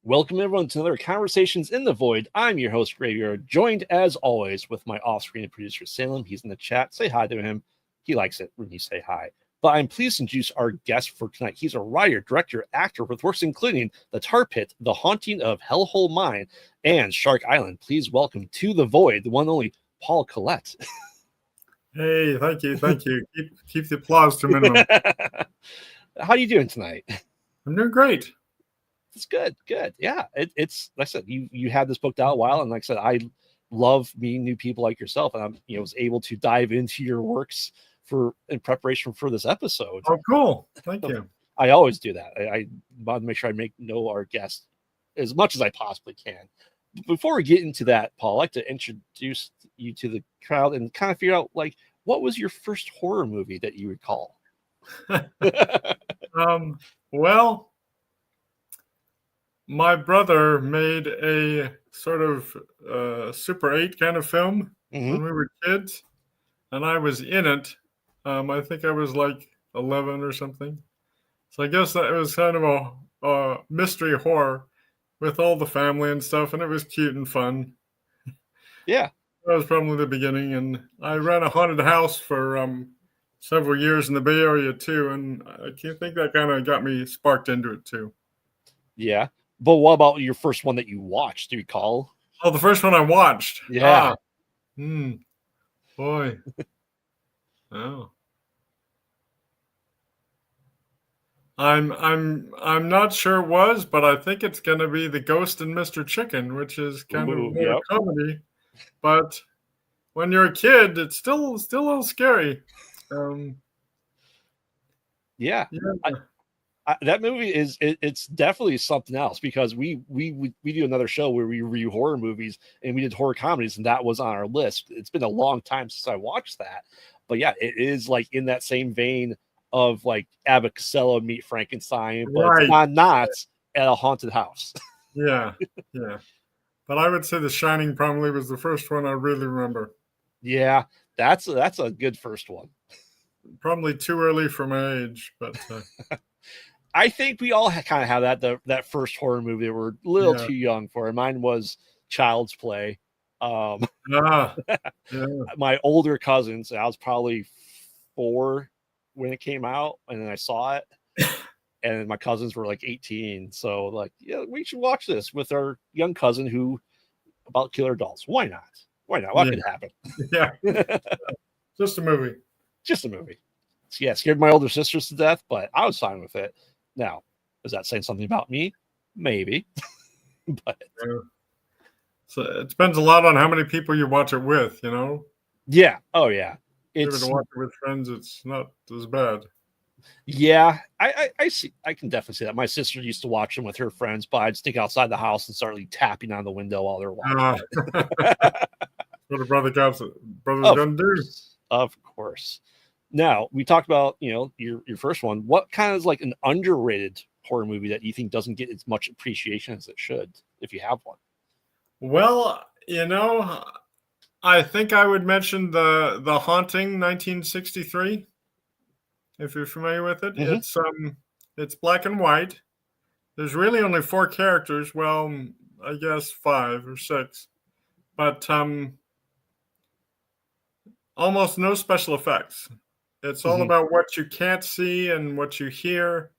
Welcome everyone to another Conversations in the Void. I'm your host, Graveyard, joined as always with my off-screen producer, Salem. He's in the chat. Say hi to him. He likes it when you say hi. But I'm pleased to introduce our guest for tonight. He's a writer, director, actor with works including The Tar Pit, The Haunting of Hellhole Mine, and Shark Island. Please welcome to the Void, the one and only Paul Collett. Hey, thank you. Keep the applause to a minimum. How are you doing tonight? I'm doing great. It's good. Yeah, it's like I said, you had this booked out a while, and like I said, I love meeting new people like yourself, and I'm was able to dive into your works in preparation for this episode. Oh, cool! Thank you. I always do that. I want to make sure I know our guests as much as I possibly can. Before we get into that, Paul, I'd like to introduce you to the crowd and kind of figure out what was your first horror movie that you recall? Well, my brother made a sort of Super 8 kind of film when we were kids, and I was in it. I think I was like 11 or something. So I guess that was kind of a mystery horror with all the family and stuff, and it was cute and fun. Yeah. That was probably the beginning, and I ran a haunted house for several years in the Bay Area too, and I think that kind of got me sparked into it too. Yeah. But what about your first one that you watched? Do you recall? Oh, the first one I watched. Yeah. Boy. Oh. I'm not sure it was, but I think it's going to be The Ghost and Mr. Chicken, which is kind of more comedy. But when you're a kid, it's still a little scary. Yeah. That movie it's definitely something else, because we do another show where we review horror movies, and we did horror comedies, and that was on our list. It's been a long time since I watched that, but yeah, it is like in that same vein of like Abbott Costello Meet Frankenstein, but right. It's not at a haunted house. Yeah. But I would say The Shining probably was the first one I really remember. Yeah, that's a good first one. Probably too early for my age, but I think we all kind of have that first horror movie that we're a little too young for. Mine was Child's Play. My older cousins, I was probably 4 when it came out, and then I saw it, and my cousins were like 18. So like, yeah, we should watch this with our young cousin who about killer dolls. Why not? What could happen? Yeah. Just a movie. Yeah, scared my older sisters to death, but I was fine with it. Now, is that saying something about me? Maybe. But so it depends a lot on how many people you watch it with, Yeah. Oh yeah. If you watch it with friends, it's not as bad. Yeah, I see. I can definitely see that. My sister used to watch them with her friends, but I'd sneak outside the house and start like tapping on the window while they're watching it. What a brother's gonna do. Of course. Now, we talked about, your first one. What kind of is like an underrated horror movie that you think doesn't get as much appreciation as it should, if you have one? Well, I think I would mention the Haunting 1963. If you're familiar with it. It's black and white. There's really only 4 characters. Well, I guess 5 or 6, but almost no special effects. It's all about what you can't see and what you hear,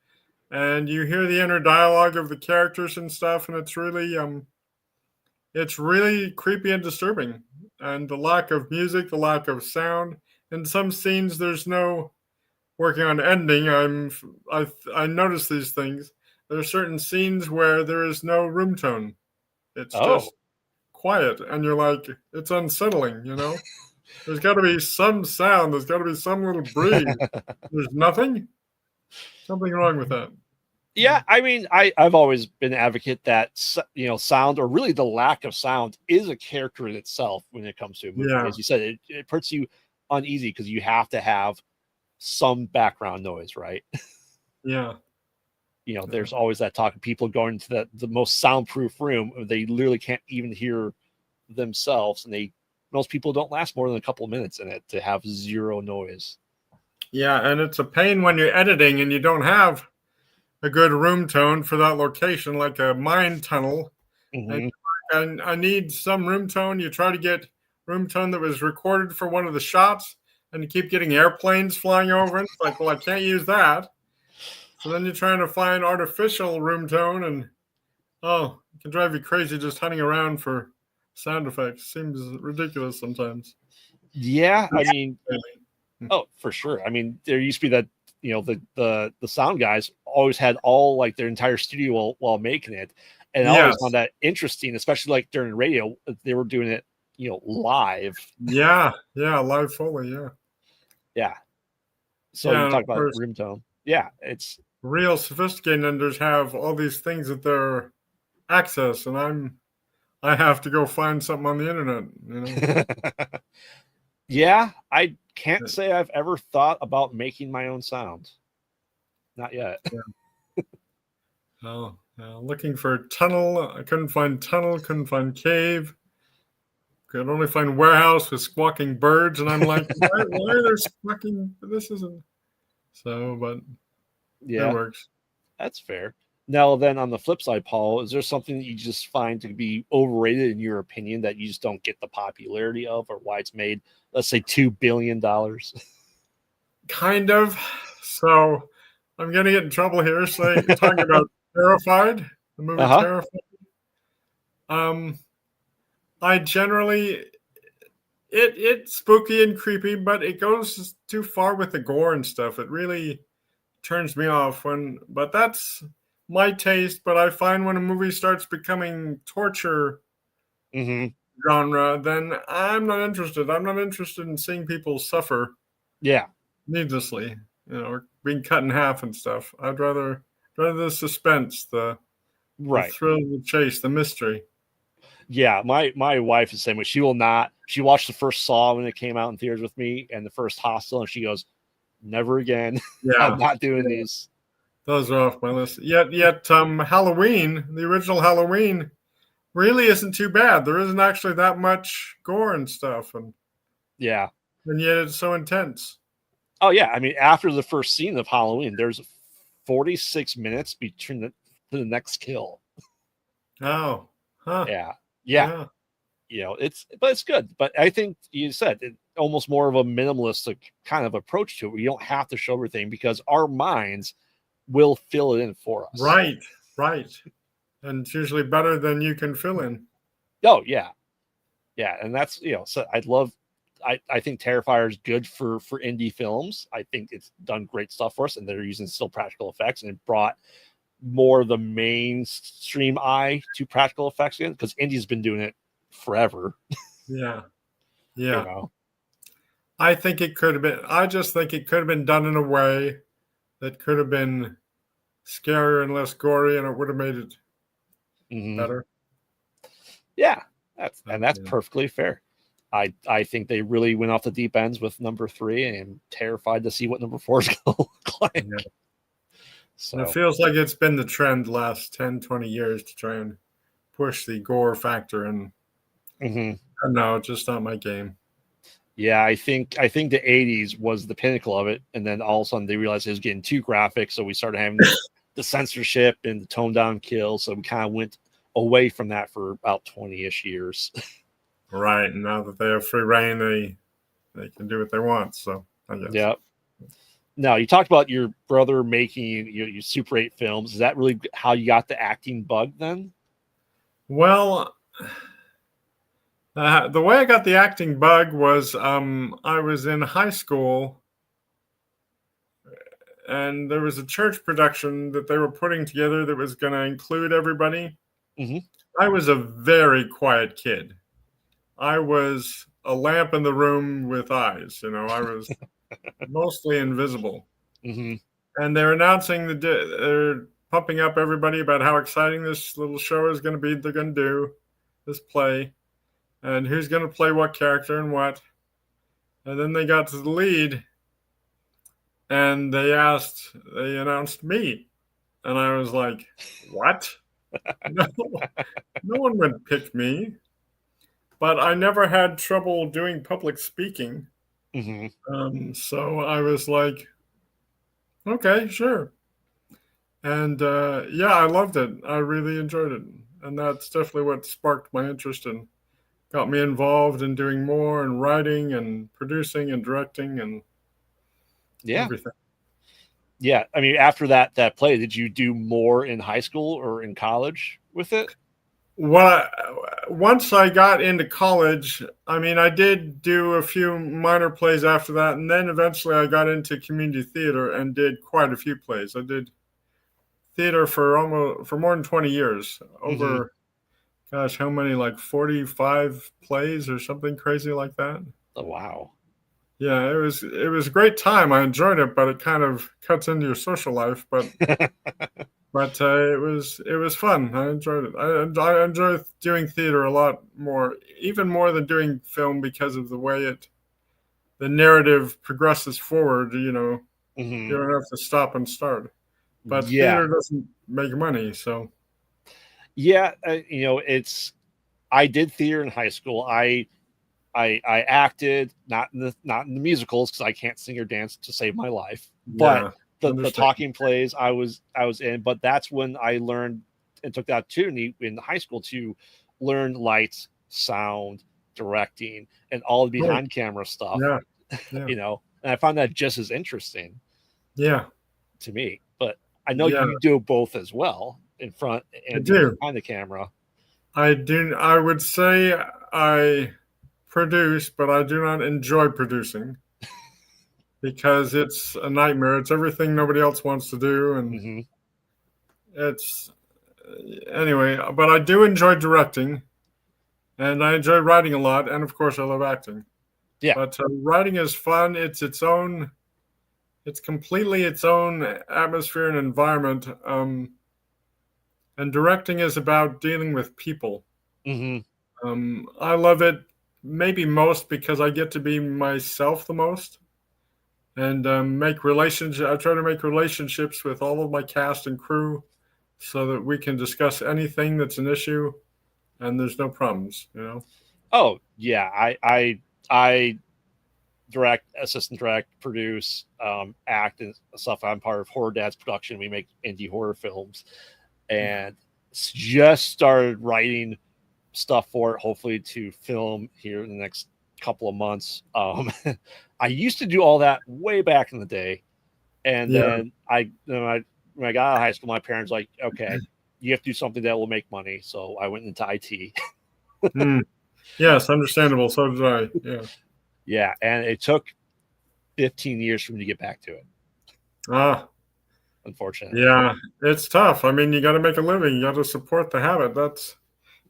and you hear the inner dialogue of the characters and stuff, and it's really creepy and disturbing. And the lack of music, the lack of sound. In some scenes, there's no working on ending. I noticed these things. There are certain scenes where there is no room tone. It's just quiet, and you're like, it's unsettling, There's got to be some sound. There's got to be some little breeze. There's nothing. Something wrong with that. Yeah, I mean, I've always been an advocate that sound, or really the lack of sound, is a character in itself when it comes to a movie. As you said, it puts you uneasy because you have to have some background noise, right? Yeah. There's always that talk of people going to the most soundproof room. They literally can't even hear themselves, and most people don't last more than a couple of minutes in it to have zero noise. Yeah, and it's a pain when you're editing and you don't have a good room tone for that location, like a mine tunnel. Mm-hmm. And I need some room tone. You try to get room tone that was recorded for one of the shots, and you keep getting airplanes flying over. It's like, well, I can't use that. So then you're trying to find artificial room tone, and it can drive you crazy just hunting around for sound effects. Seems ridiculous sometimes. Yeah, I mean, for sure. I mean, there used to be that, the sound guys always had all like their entire studio while making it, and I always found that interesting, especially like during radio, they were doing it, live. Yeah, live Foley, yeah. So you talk about room tone. Yeah, it's real sophisticated vendors have all these things at their access, and I have to go find something on the internet. Yeah, I can't say I've ever thought about making my own sound. Not yet. Yeah. Looking for tunnel. I couldn't find tunnel. Couldn't find cave. Could only find warehouse with squawking birds, and I'm like, why are there squawking? This isn't. So, but yeah, it works. That's fair. Now, then, on the flip side, Paul, is there something that you just find to be overrated in your opinion that you just don't get the popularity of, or why it's made, let's say, $2 billion? Kind of. So, I'm gonna get in trouble here. Talking about Terrified, the movie Terrified. I generally, it's spooky and creepy, but it goes too far with the gore and stuff. It really turns me off but that's my taste. But I find when a movie starts becoming torture genre, then I'm not interested. I'm not interested in seeing people suffer. Yeah. Needlessly, or being cut in half and stuff. I'd rather the suspense, the thrill of the chase, the mystery. Yeah, my wife is the same way. She watched the first Saw when it came out in theaters with me and the first Hostel, and she goes, never again. Yeah. I'm not doing these. Those are off my list. Yet Halloween, the original Halloween, really isn't too bad. There isn't actually that much gore and stuff, and yet it's so intense. Oh yeah, I mean, after the first scene of Halloween, there's 46 minutes between the next kill. Oh, huh. Yeah. But it's good. But I think you said almost more of a minimalistic kind of approach to it. We don't have to show everything because our minds will fill it in for us. Right. And it's usually better than you can fill in. Oh yeah. And that's, so I think Terrifier is good for indie films. I think it's done great stuff for us, and they're using still practical effects, and it brought more of the mainstream eye to practical effects again, because indie's been doing it forever. Yeah. I think it could have been. I just think it could have been done in a way that could have been scarier and less gory, and it would have made it better. Yeah, that's perfectly fair. I think they really went off the deep ends with number 3, and I'm terrified to see what number 4 is going to look like. Yeah. So it feels like it's been the trend the last 10, 20 years to try and push the gore factor, and no, it's just not my game. Yeah, I think the 80s was the pinnacle of it, and then all of a sudden they realized it was getting too graphic, so we started having the censorship and the toned down kills, so we kind of went away from that for about 20-ish years. Right, and now that they have free reign, they can do what they want. So I guess. Yeah. Now, you talked about your brother making your Super 8 films. Is that really how you got the acting bug then? Well, the way I got the acting bug was I was in high school, and there was a church production that they were putting together that was going to include everybody. I was a very quiet kid. I was a lamp in the room with eyes. I was mostly invisible. And they're announcing they're pumping up everybody about how exciting this little show is going to be. They're going to do this play, and who's going to play what character and what. And then they got to the lead, and they announced me, and I was like, "What? No one would pick me." But I never had trouble doing public speaking. So I was like, okay, sure. And yeah, I loved it. I really enjoyed it. And that's definitely what sparked my interest and got me involved in doing more and writing and producing and directing and everything. Yeah. I mean, after that play, did you do more in high school or in college with it? Well, once I got into college, I mean, I did do a few minor plays after that, and then eventually I got into community theater and did quite a few plays. I did theater for more than 20 years, over gosh, how many, like 45 plays or something crazy like that. Oh, wow. Yeah, it was a great time. I enjoyed it, but it kind of cuts into your social life. But it was fun. I enjoyed it. I enjoy doing theater a lot more, even more than doing film, because of the way the narrative progresses forward. You know, you don't have to stop and start. But theater doesn't make money, so. Yeah, you know, I did theater in high school. I acted, not in the musicals because I can't sing or dance to save my life, but the talking plays I was in. But that's when I learned and took the opportunity in high school to learn lights, sound, directing, and all the behind camera stuff. You know, and I found that just as interesting. Yeah, to me. But I know you do both as well, in front and behind the camera. I do. I would say I produce, but I do not enjoy producing because it's a nightmare. It's everything nobody else wants to do, and it's anyway. But I do enjoy directing, and I enjoy writing a lot, and of course, I love acting. Yeah, but writing is fun. It's its own. It's completely its own atmosphere and environment. And directing is about dealing with people. I love it maybe most because I get to be myself the most and make relationships. I try to make relationships with all of my cast and crew so that we can discuss anything that's an issue and there's no problems, you know? Oh, yeah. I direct, assistant direct, produce, act and stuff. I'm part of Horror Dad's production. We make indie horror films and just started writing stuff for it, hopefully to film here in the next couple of months. I used to do all that way back in the day. And then when I got out of high school, my parents were like, okay, you have to do something that will make money. So I went into IT. Yes, understandable. So did I. Yeah. Yeah. And it took 15 years for me to get back to it. Unfortunately. Yeah, it's tough. I mean, you got to make a living. You got to support the habit.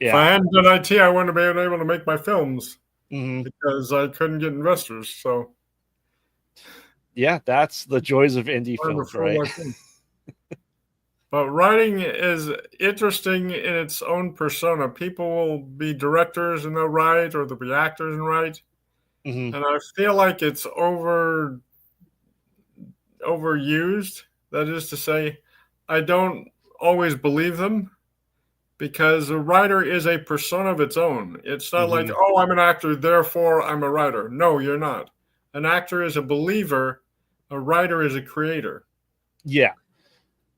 If I hadn't done IT, I wouldn't have been able to make my films because I couldn't get investors. So, yeah, that's the joys of indie films, right? But writing is interesting in its own persona. People will be directors and they'll write, or they'll be actors and write. And I feel like it's overused. That is to say, I don't always believe them because a writer is a persona of its own. It's not like, oh, I'm an actor, therefore I'm a writer. No, you're not. An actor is a believer. A writer is a creator. Yeah.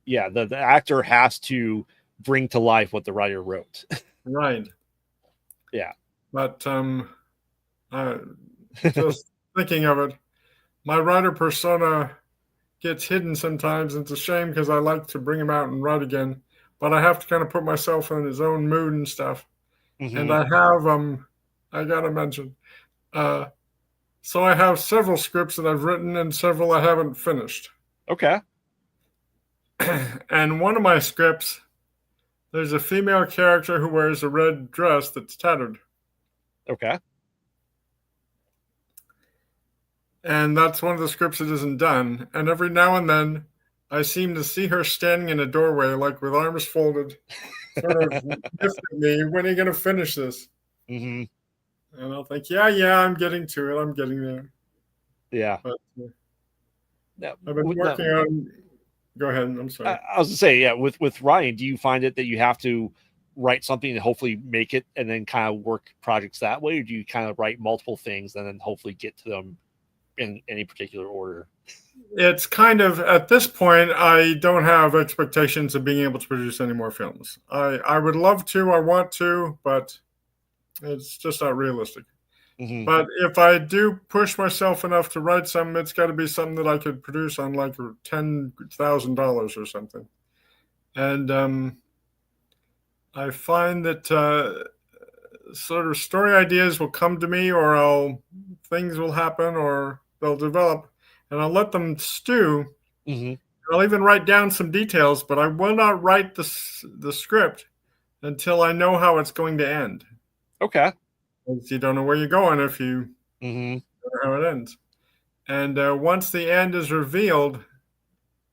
Yeah. The actor has to bring to life what the writer wrote. Right. Yeah. But just thinking of it, my writer persona gets hidden sometimes. It's a shame because I like to bring him out and write again, but I have to kind of put myself in his own mood and stuff. And I have I gotta mention, so I have several scripts that I've written and several I haven't finished. Okay. And one of my scripts, there's a female character who wears a red dress that's tattered. Okay. And that's one of the scripts that isn't done. And every now and then, I seem to see her standing in a doorway, like with arms folded, sort of lifting me. When are you going to finish this? And I'll think, yeah, I'm getting to it. I'm getting there. Yeah. But I've been working on. Go ahead. I'm sorry. I was going to say, yeah, with Ryan, do you find it that you have to write something and hopefully make it and then kind of work projects that way? Or do you kind of write multiple things and then hopefully get to them in any particular order? It's kind of, at this point, I don't have expectations of being able to produce any more films. I would love to, I want to, but it's just not realistic. Mm-hmm. But if I do push myself enough to write something, it's got to be something that I could produce on like $10,000 or something. And I find that sort of story ideas will come to me, or things will happen, or they'll develop, and I'll let them stew. Mm-hmm. I'll even write down some details, but I will not write the script until I know how it's going to end. Okay. Because you don't know where you're going if you mm-hmm. know how it ends. And once the end is revealed,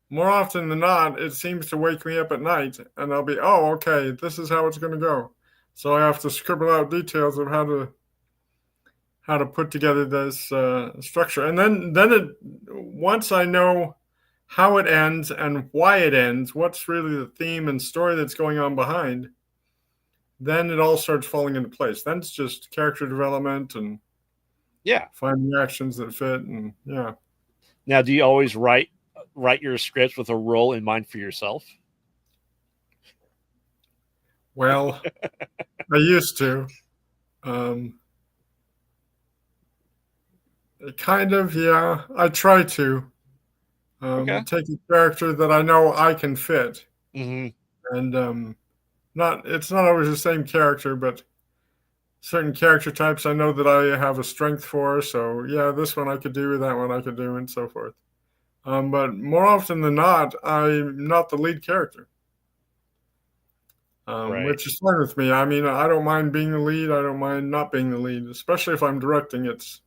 more often than not, it seems to wake me up at night, and I'll be, oh, okay, this is how it's going to go. So I have to scribble out details of how to put together this structure. And then once I know how it ends and why it ends, what's really the theme and story that's going on behind, then it all starts falling into place. Then it's just character development and finding actions that fit. And Now, do you always write your scripts with a role in mind for yourself? Well, I used to. Kind of, yeah. I try to take a character that I know I can fit, mm-hmm. and it's not always the same character, but certain character types I know that I have a strength for. So yeah, this one I could do, that one I could do, and so forth. But more often than not, I'm not the lead character, which is fine with me. I mean, I don't mind being the lead. I don't mind not being the lead, especially if I'm directing. It's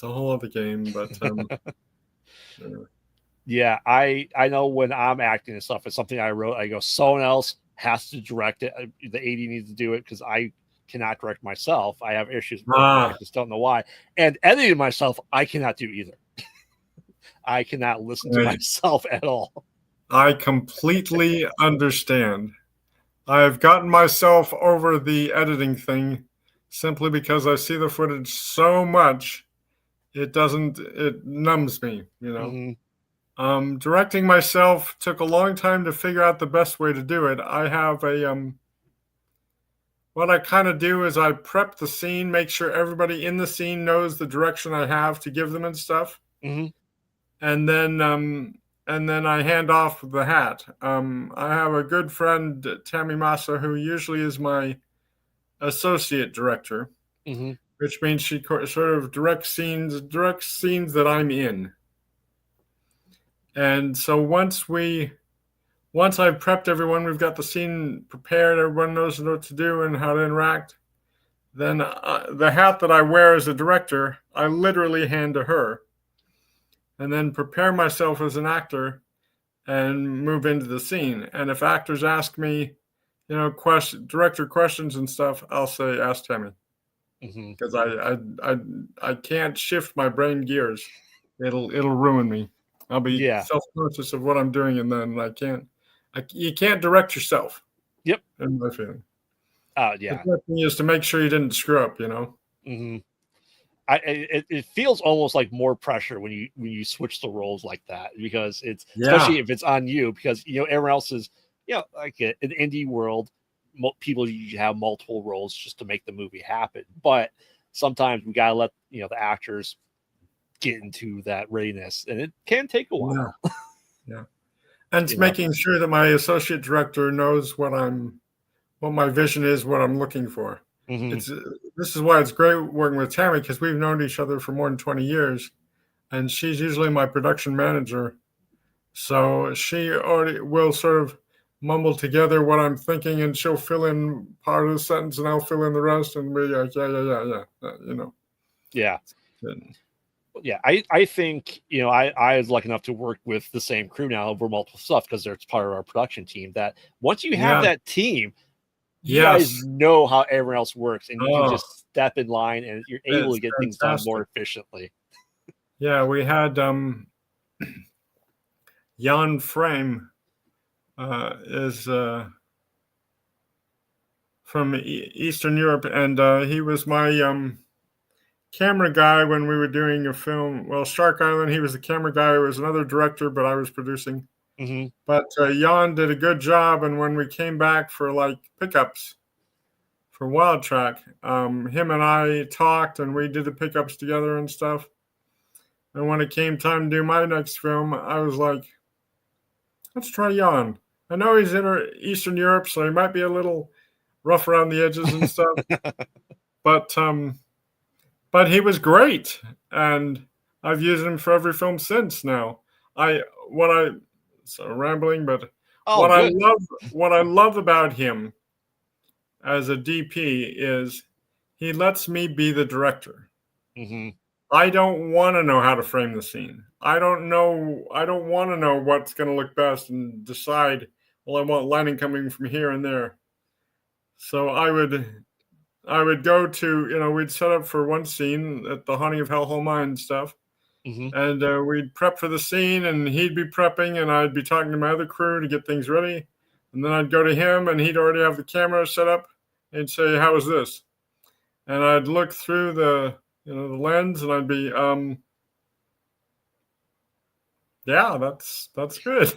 a whole other game. But yeah, I know when I'm acting and stuff, it's something I wrote. I go, someone else has to direct it. The AD needs to do it because I cannot direct myself. I have issues. I just don't know why. And editing myself, I cannot do either. I cannot listen to myself at all. I completely understand. I've gotten myself over the editing thing simply because I see the footage so much. It numbs me, you know. Mm-hmm. Directing myself took a long time to figure out the best way to do it. I have what I kind of do is I prep the scene, make sure everybody in the scene knows the direction I have to give them and stuff. Mm-hmm. And then I hand off the hat. I have a good friend, Tammy Massa, who usually is my associate director, which means she sort of directs scenes that I'm in. And so once I've prepped everyone, we've got the scene prepared, everyone knows what to do and how to interact, then the hat that I wear as a director, I literally hand to her, and then prepare myself as an actor and move into the scene. And if actors ask me, director questions and stuff, I'll say, ask Tammy. Because I can't shift my brain gears. It'll ruin me. I'll be self-conscious of what I'm doing, and then you can't direct yourself. Yep. In my feeling. Yeah. The thing is to make sure you didn't screw up, you know. Mm-hmm. It feels almost like more pressure when you switch the roles like that, because it's especially if it's on you, because everyone else is like an indie world, people usually have multiple roles just to make the movie happen, but sometimes we gotta let the actors get into that readiness, and it can take a while. Yeah. And it's making sure that my associate director knows what my vision is, what I'm looking for. This is why it's great working with Tammy, because we've known each other for more than 20 years, and she's usually my production manager. So she already will sort of mumble together what I'm thinking, and she'll fill in part of the sentence, and I'll fill in the rest, and we're like, yeah. Yeah, I think I was lucky enough to work with the same crew now over multiple stuff, because it's part of our production team. That once you have that team, you guys know how everyone else works, and you can just step in line, and you're able to get things done more efficiently. Yeah, we had Jan Frame is from Eastern Europe, and he was my camera guy when we were doing a film. Well, Shark Island, he was the camera guy. It was another director, but I was producing. Mm-hmm. But Jan did a good job. And when we came back for like pickups for Wild Track, him and I talked and we did the pickups together and stuff. And when it came time to do my next film, I was like, let's try Jan. I know he's in Eastern Europe, so he might be a little rough around the edges and stuff. But he was great, and I've used him for every film since. Now, so rambling, but what I love about him as a DP is he lets me be the director. Mm-hmm. I don't want to know how to frame the scene. I don't want to know what's going to look best and decide, well, I want lighting coming from here and there. So I would go to, we'd set up for one scene at the Haunting of Hellhole Mine stuff. Mm-hmm. And we'd prep for the scene, and he'd be prepping, and I'd be talking to my other crew to get things ready. And then I'd go to him, and he'd already have the camera set up. And he'd say, how is this? And I'd look through the lens, and I'd be, yeah, that's good.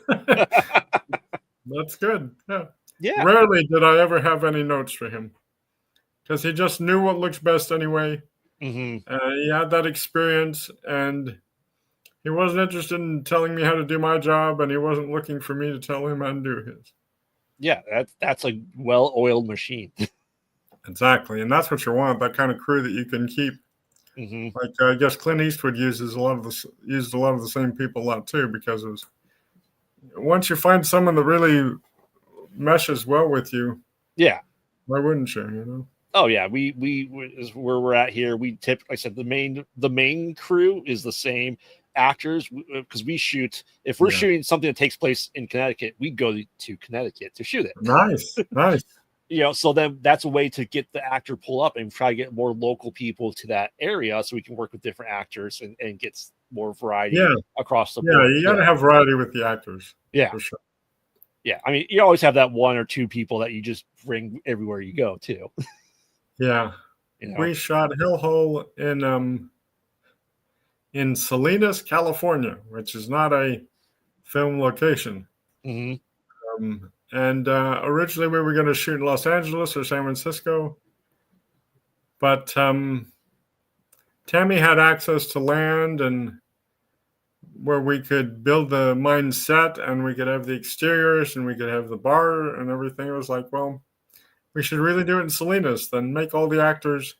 That's good. Yeah. Yeah. Rarely did I ever have any notes for him, because he just knew what looks best anyway. Mm-hmm. He had that experience, and he wasn't interested in telling me how to do my job, and he wasn't looking for me to tell him how to do his. Yeah, that's a well-oiled machine. Exactly, and that's what you want, that kind of crew that you can keep. Mm-hmm. Like I guess Clint Eastwood used a lot of the same people a lot too, because it was, once you find someone that really meshes well with you, yeah, why wouldn't you? Oh yeah, we is where we're at here. We like I said, the main crew is the same actors, because we shoot, if we're shooting something that takes place in Connecticut, we go to Connecticut to shoot it. Nice. So then that's a way to get the actor pull up and try to get more local people to that area, so we can work with different actors and get more variety across the board. Yeah, you got to have variety with the actors. Yeah, for sure. Yeah, I mean, you always have that one or two people that you just bring everywhere you go too. Yeah, we shot Hellhole in Salinas, California, which is not a film location. Mm-hmm. And originally we were going to shoot in Los Angeles or San Francisco, but Tammy had access to land and where we could build the mine set, and we could have the exteriors, and we could have the bar and everything. It was like, well, we should really do it in Salinas, then make all the actors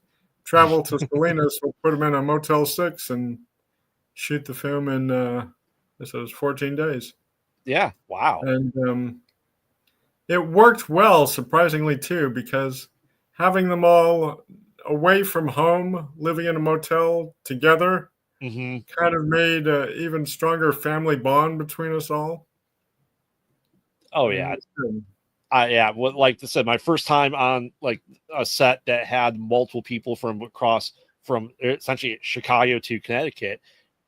travel to Salinas. We'll put them in a Motel 6 and shoot the film in, this was 14 days. Yeah, wow. And it worked well, surprisingly, too, because having them all away from home, living in a motel together, kind of made an even stronger family bond between us all. Oh, yeah. Well, like I said, my first time on like a set that had multiple people from essentially Chicago to Connecticut,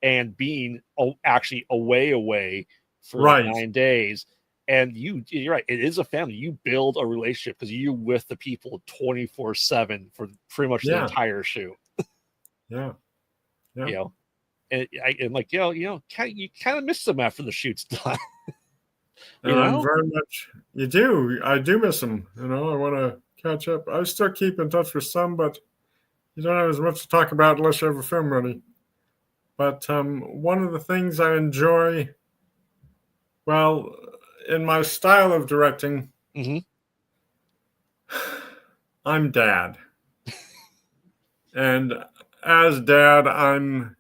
and being actually away for 9 days. And you're right, it is a family. You build a relationship because you're with the people 24/7 for pretty much the entire shoot. Yeah. And like you kind of miss them after the shoot's done. Very much. You do. I do miss them. I want to catch up. I still keep in touch with some, but you don't have as much to talk about unless you have a film ready. But one of the things I enjoy, well, in my style of directing, I'm dad. And as dad, I'm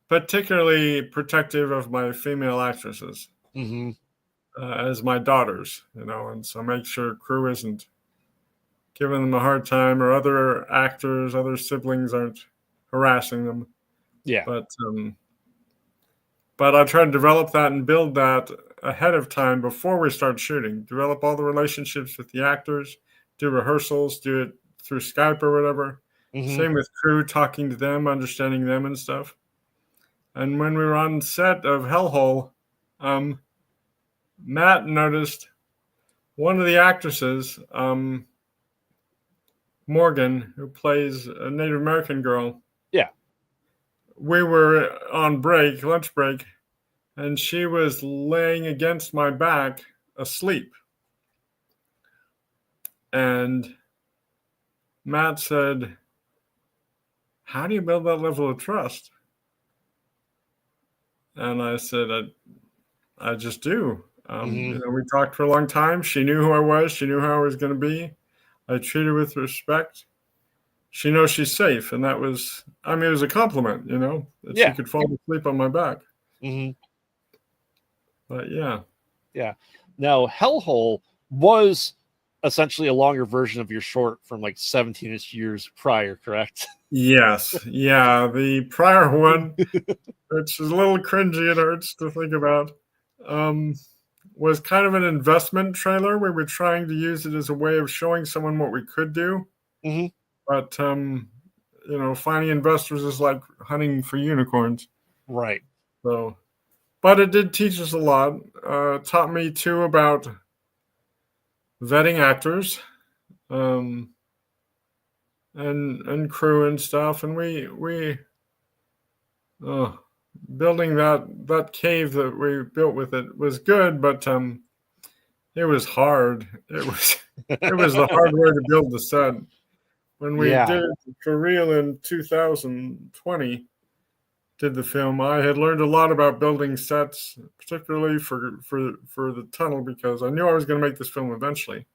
particularly protective of my female actresses. As my daughters, and so make sure crew isn't giving them a hard time, or other actors, other siblings aren't harassing them. Yeah. But I try to develop that and build that ahead of time before we start shooting. Develop all the relationships with the actors, do rehearsals, do it through Skype or whatever. Same with crew, talking to them, understanding them and stuff. And when we were on set of Hellhole, Matt noticed one of the actresses, Morgan, who plays a Native American girl, Yeah. We were on break, lunch break, and she was laying against my back asleep. And Matt said, "How do you build that level of trust?" And I said, I just do. We talked for a long time. She knew who I was. She knew how I was going to be. I treated her with respect. She knows she's safe. And that was, it was a compliment, that she could fall asleep on my back. Mm-hmm. But yeah. Yeah. Now, Hellhole was essentially a longer version of your short from like 17-ish years prior, correct? Yes. Yeah. The prior one, which is a little cringy, it hurts to think about, was kind of an investment trailer. We were trying to use it as a way of showing someone what we could do. Mm-hmm. But, finding investors is like hunting for unicorns. Right. So, but it did teach us a lot. Taught me too about vetting actors, and crew and stuff. And we building that cave that we built with it was good, but it was hard. It was the hard way to build the set. When we did it for real in 2020, did the film, I had learned a lot about building sets, particularly for the tunnel, because I knew I was going to make this film eventually.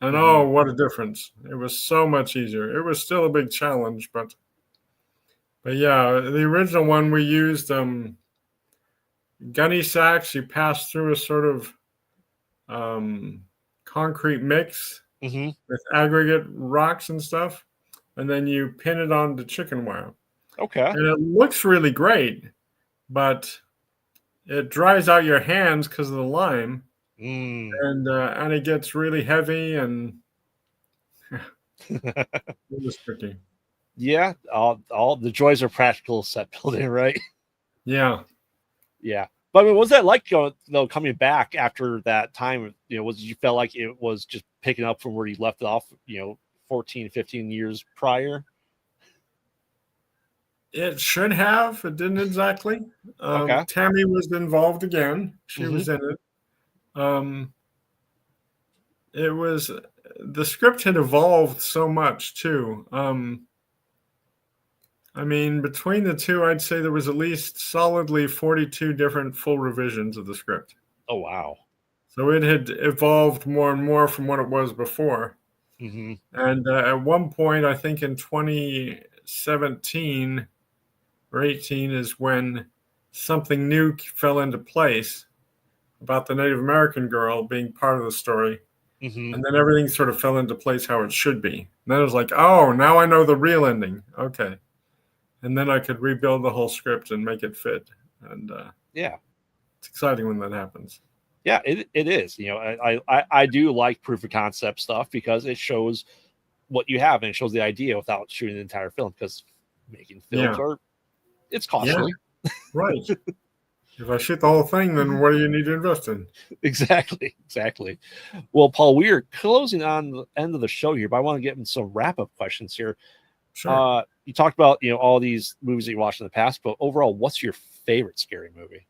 And oh, what a difference. It was so much easier. It was still a big challenge, but yeah, the original one we used gunny sacks. You pass through a sort of concrete mix with aggregate rocks and stuff, and then you pin it onto chicken wire. Okay. And it looks really great, but it dries out your hands because of the lime, and it gets really heavy, and it was tricky. Yeah, all the joys of practical set building, right? Yeah. But I mean, what was that like, coming back after that time? You felt like it was just picking up from where you left off, 14, 15 years prior? It should have. It didn't exactly. Okay. Tammy was involved again. She was in it. It was, the script had evolved so much too. Between the two, I'd say there was at least solidly 42 different full revisions of the script. Oh, wow. So it had evolved more and more from what it was before. And at one point, I think in 2017 or 18 is when something new fell into place about the Native American girl being part of the story. And then everything sort of fell into place how it should be. And then it was like, oh, now I know the real ending. Okay. And then I could rebuild the whole script and make it fit. And it's exciting when that happens. Yeah, it is. I do like proof of concept stuff because it shows what you have and it shows the idea without shooting the entire film, because making films it's costly. Yeah. Right. If I shoot the whole thing, then what do you need to invest in? Exactly. Well, Paul, we are closing on the end of the show here, but I want to get in some wrap-up questions here. Sure. You talked about all these movies that you watched in the past, but overall, what's your favorite scary movie?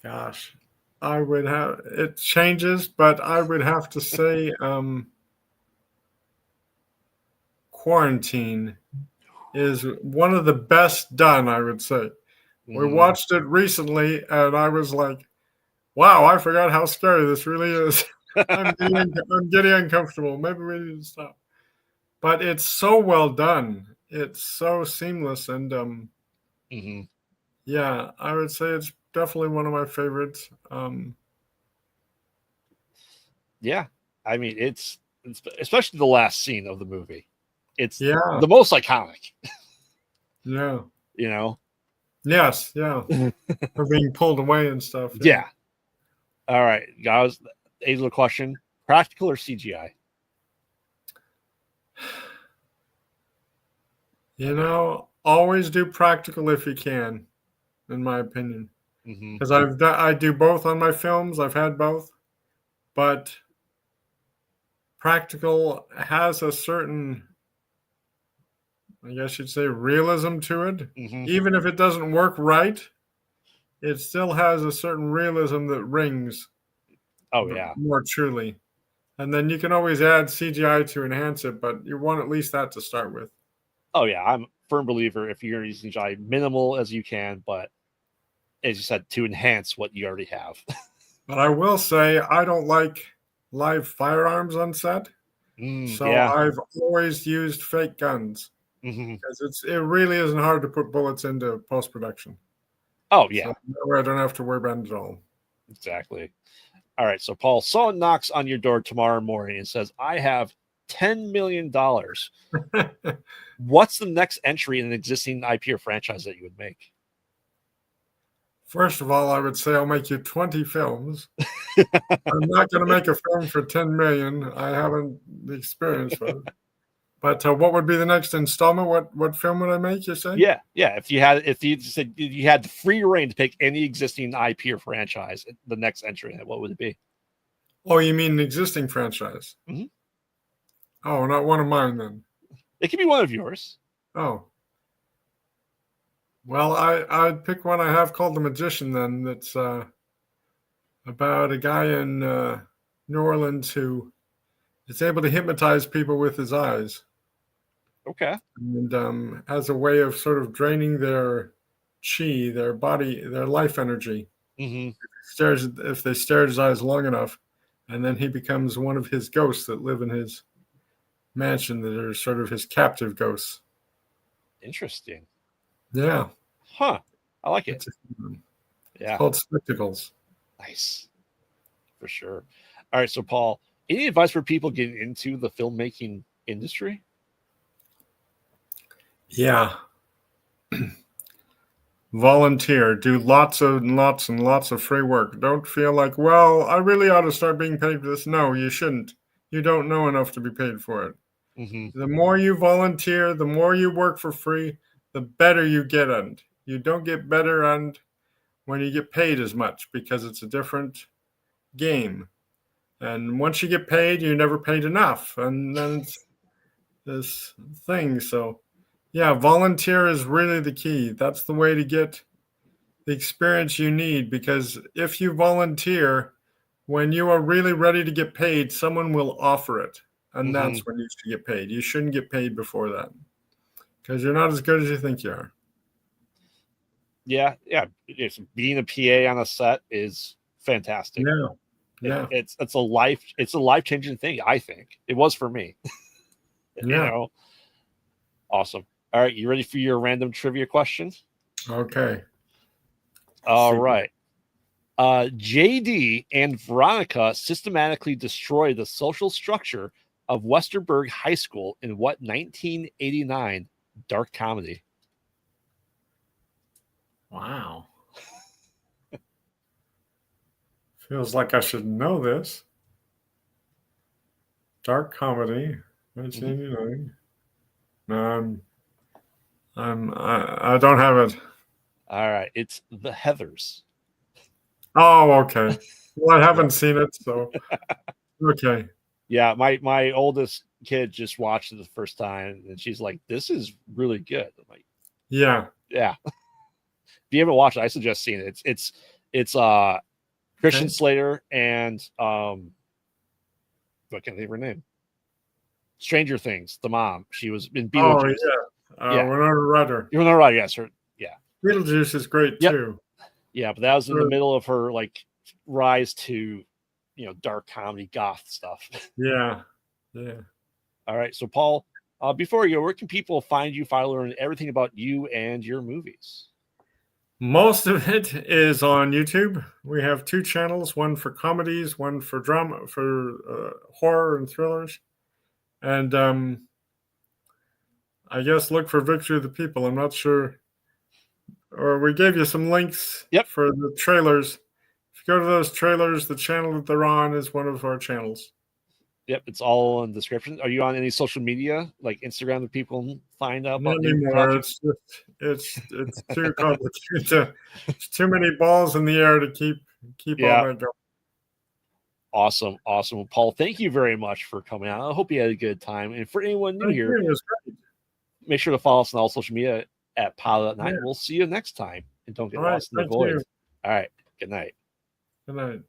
Gosh, I would have, it changes, but I would have to say Quarantine is one of the best done, I would say. We watched it recently, and I was like, wow, I forgot how scary this really is. I'm getting uncomfortable. Maybe we need to stop. But it's so well done. It's so seamless. And yeah, I would say it's definitely one of my favorites. Yeah. I mean, it's especially the last scene of the movie. It's the most iconic. Yeah. Yes. Yeah. For being pulled away and stuff. Yeah. All right, guys. Age of the question: practical or CGI? Always do practical if you can, in my opinion. Because I do both on my films. I've had both, but practical has a certain I guess you'd say, realism to it. Even if it doesn't work right, it still has a certain realism that rings. Oh, yeah. More truly. And then you can always add CGI to enhance it, but you want at least that to start with. Oh, yeah. I'm a firm believer if you're using CGI, minimal as you can, but as you said, to enhance what you already have. But I will say, I don't like live firearms on set. So I've always used fake guns. Because it really isn't hard to put bullets into post-production. Oh, yeah. So that way I don't have to worry about it at all. Exactly. All right. So, Paul, someone knocks on your door tomorrow morning and says, I have $10 million. What's the next entry in an existing IP or franchise that you would make? First of all, I would say I'll make you 20 films. I'm not going to make a film for 10 million. I haven't the experience for it. But what would be the next installment? What film would I make? You say? Yeah. If you said you had the free reign to pick any existing IP or franchise, the next entry, what would it be? Oh, you mean an existing franchise? Oh, not one of mine then. It could be one of yours. Oh. Well, I'd pick one I have called The Magician then. That's about a guy in New Orleans who is able to hypnotize people with his eyes. Okay. And has a way of sort of draining their chi, their body, their life energy. If they stare at his eyes long enough, and then he becomes one of his ghosts that live in his mansion that are sort of his captive ghosts. Interesting. Yeah. Huh. I like it. Yeah. It's called Spectacles. Nice. For sure. All right. So, Paul, any advice for people getting into the filmmaking industry? Yeah. Volunteer. Do lots and lots of free work. Don't feel like, well, I really ought to start being paid for this. No, you shouldn't. You don't know enough to be paid for it. The more you volunteer, the more you work for free, the better you get at it. You don't get better and when you get paid as much because it's a different game. And once you get paid, you're never paid enough. And then it's this thing. So, yeah, volunteer is really the key. That's the way to get the experience you need, because if you volunteer, when you are really ready to get paid, someone will offer it. And that's when you should get paid. You shouldn't get paid before that because you're not as good as you think you are. Yeah. Being a PA on a set is fantastic. Yeah. It's a life-changing thing, I think. It was for me. Awesome. All right, you ready for your random trivia questions? Okay. All right. JD and Veronica systematically destroy the social structure of Westerberg High School in what 1989 dark comedy? Wow. Feels like I should know this. Dark comedy, 1989. I don't have it. All right, it's The Heathers. Oh, okay. Well, I haven't seen it, so okay. Yeah, my oldest kid just watched it the first time, and she's like, "This is really good." I'm like, yeah. If you haven't watched it, I suggest seeing it. It's Christian Slater and what can't I think of her name? Stranger Things, the mom. She was in Beetlejuice. Oh yeah, Winona Ryder. Winona Ryder, yes, her. Yeah, Beetlejuice is great too. Yeah, but that was in the middle of her like rise to, dark comedy goth stuff. Yeah. All right, so Paul, before you go, where can people find you, learn everything about you and your movies? Most of it is on YouTube. We have 2 channels, one for comedies, one for drama, for horror and thrillers. And I guess look for Victory of the People. I'm not sure. Or we gave you some links for the trailers. If you go to those trailers, the channel that they're on is one of our channels. Yep, it's all in the description. Are you on any social media like Instagram that people find out about? Not anymore. It's too complicated. There's too many balls in the air to keep all that going. Awesome. Well, Paul, thank you very much for coming out. I hope you had a good time. And for anyone new here, it was great. make sure to follow us on all social media at PodOutatNight. We'll see you next time. And don't get lost in the void. All right. Good night. Good night.